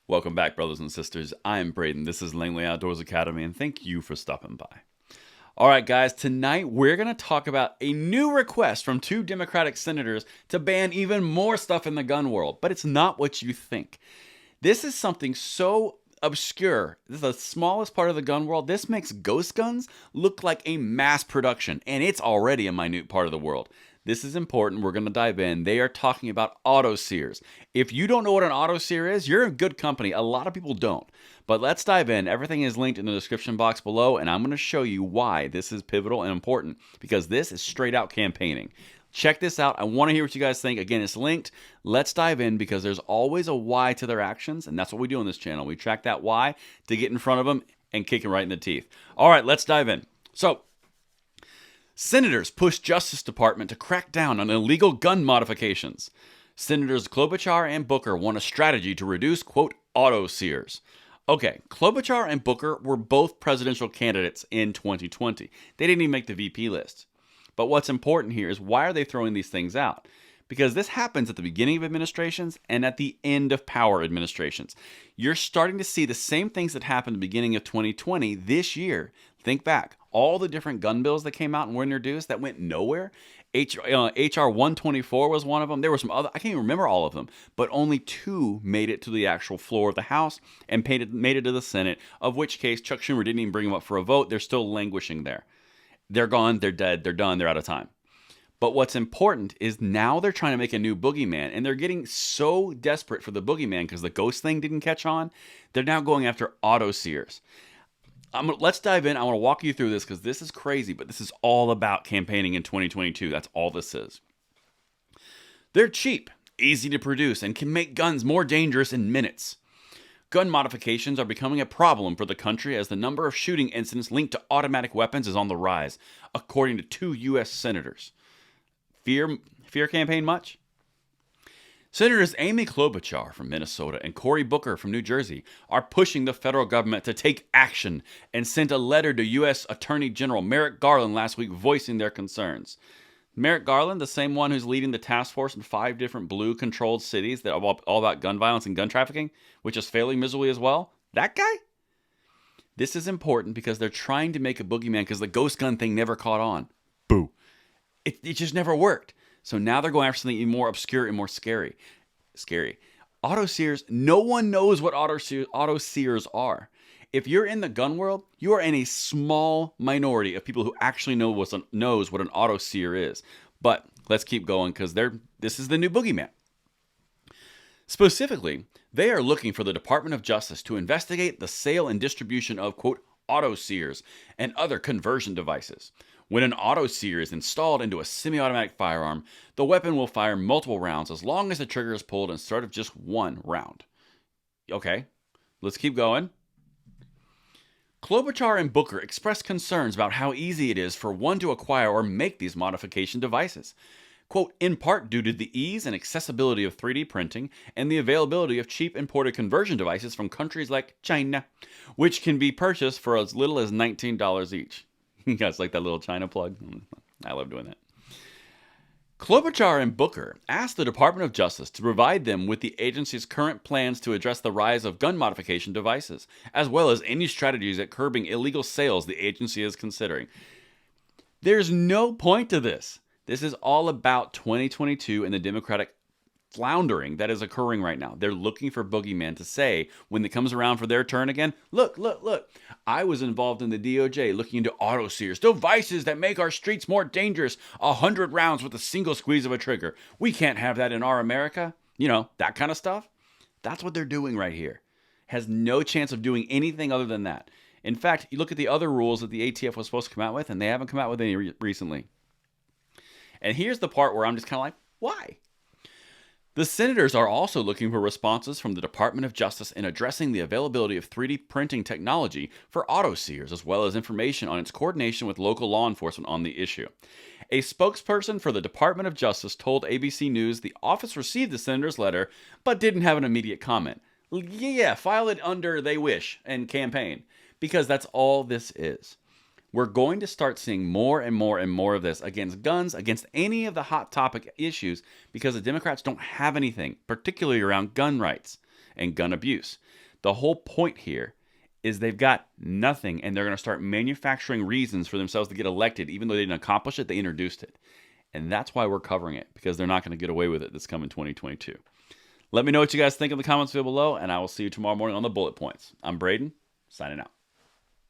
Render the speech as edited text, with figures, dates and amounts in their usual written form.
Welcome back, brothers and sisters. I'm Braden. This is Langley Outdoors Academy, and thank you for stopping by. All right, guys, tonight we're going to talk about a new request from two Democratic senators to ban even more stuff in the gun world, but it's not what you think. This is something so obscure. This is the smallest part of the gun world. This makes ghost guns look like a mass production, and it's already a minute part of the world. This is important. We're going to dive in. They are talking about auto sears. If you don't know what an auto sear is, you're in good company. A lot of people don't. But let's dive in. Everything is linked in the description box below, and I'm going to show you why this is pivotal and important, because this is straight out campaigning. Check this out. I want to hear what you guys think. Again, it's linked. Let's dive in, because there's always a why to their actions, and that's what we do on this channel. We track that why to get in front of them and kick them right in the teeth. All right, let's dive in. So, senators push Justice Department to crack down on illegal gun modifications. Senators Klobuchar and Booker want a strategy to reduce, quote, auto sears. Okay, Klobuchar and Booker were both presidential candidates in 2020. They didn't even make the VP list. But what's important here is, why are they throwing these things out? Because this happens at the beginning of administrations and at the end of power administrations. You're starting to see the same things that happened at the beginning of 2020 this year. Think back. All the different gun bills that came out and were introduced that went nowhere. HR 124 was one of them. There were some other, I can't even remember all of them, but only two made it to the actual floor of the House and made it to the Senate, of which case Chuck Schumer didn't even bring them up for a vote. They're still languishing there. They're gone, they're dead, they're done, they're out of time. But what's important is now they're trying to make a new boogeyman, and they're getting so desperate for the boogeyman because the ghost thing didn't catch on. They're now going after auto sears. Let's dive in. I want to walk you through this because this is crazy, but this is all about campaigning in 2022. That's all this is. They're cheap, easy to produce, and can make guns more dangerous in minutes. Gun modifications are becoming a problem for the country as the number of shooting incidents linked to automatic weapons is on the rise, according to two U.S. senators. Fear campaign much? Senators Amy Klobuchar from Minnesota and Cory Booker from New Jersey are pushing the federal government to take action and sent a letter to U.S. Attorney General Merrick Garland last week voicing their concerns. Merrick Garland, the same one who's leading the task force in 5 different blue-controlled cities that are all about gun violence and gun trafficking, which is failing miserably as well, that guy? This is important because they're trying to make a boogeyman because the ghost gun thing never caught on. Boo. It just never worked. So now they're going after something even more obscure and more scary. Auto sears, no one knows what auto sears are. If you're in the gun world, you are in a small minority of people who actually knows what an auto sear is. But let's keep going because this is the new boogeyman. Specifically, they are looking for the Department of Justice to investigate the sale and distribution of, quote, auto sears and other conversion devices. When an auto sear is installed into a semi-automatic firearm, the weapon will fire multiple rounds as long as the trigger is pulled instead of just one round. Okay, let's keep going. Klobuchar and Booker expressed concerns about how easy it is for one to acquire or make these modification devices. Quote, in part due to the ease and accessibility of 3D printing and the availability of cheap imported conversion devices from countries like China, which can be purchased for as little as $19 each. You guys like that little China plug? I love doing that. Klobuchar and Booker asked the Department of Justice to provide them with the agency's current plans to address the rise of gun modification devices, as well as any strategies at curbing illegal sales the agency is considering. There's no point to this. This is all about 2022 and the Democratic floundering that is occurring right now. They're looking for boogeyman to say, when it comes around for their turn again, look, I was involved in the DOJ looking into auto sears, devices that make our streets more dangerous, 100 rounds with a single squeeze of a trigger. We can't have that in our America. You know, that kind of stuff. That's what they're doing right here. Has no chance of doing anything other than that. In fact, you look at the other rules that the ATF was supposed to come out with, and they haven't come out with any recently. And here's the part where I'm just kind of like, why? The senators are also looking for responses from the Department of Justice in addressing the availability of 3D printing technology for auto sears, as well as information on its coordination with local law enforcement on the issue. A spokesperson for the Department of Justice told ABC News the office received the senator's letter, but didn't have an immediate comment. Yeah, file it under they wish and campaign, because that's all this is. We're going to start seeing more and more and more of this against guns, against any of the hot topic issues, because the Democrats don't have anything, particularly around gun rights. and gun abuse. The whole point here is they've got nothing, and they're going to start manufacturing reasons for themselves to get elected. Even though they didn't accomplish it, they introduced it. And that's why we're covering it, because they're not going to get away with it this coming 2022. Let me know what you guys think in the comments below, and I will see you tomorrow morning on the Bullet Points. I'm Braden, signing out.